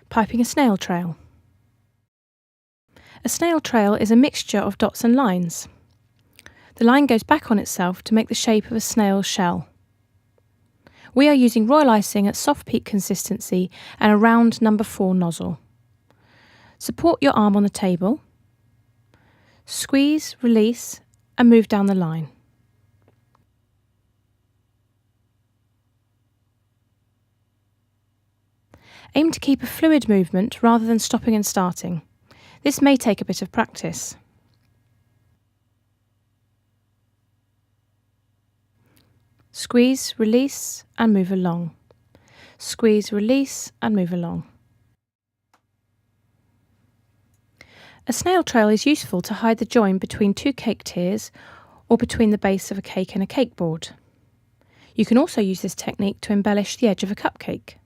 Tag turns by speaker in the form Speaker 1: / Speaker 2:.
Speaker 1: Piping a snail trail. A snail trail is a mixture of dots and lines. The line goes back on itself to make the shape of a snail's shell. We are using royal icing at soft peak consistency and a round number 4 nozzle. Support your arm on the table. Squeeze, release and move down the line. Aim to keep a fluid movement rather than stopping and starting. This may take a bit of practice. Squeeze, release and move along. Squeeze, release and move along. A snail trail is useful to hide the join between 2 cake tiers or between the base of a cake and a cake board. You can also use this technique to embellish the edge of a cupcake.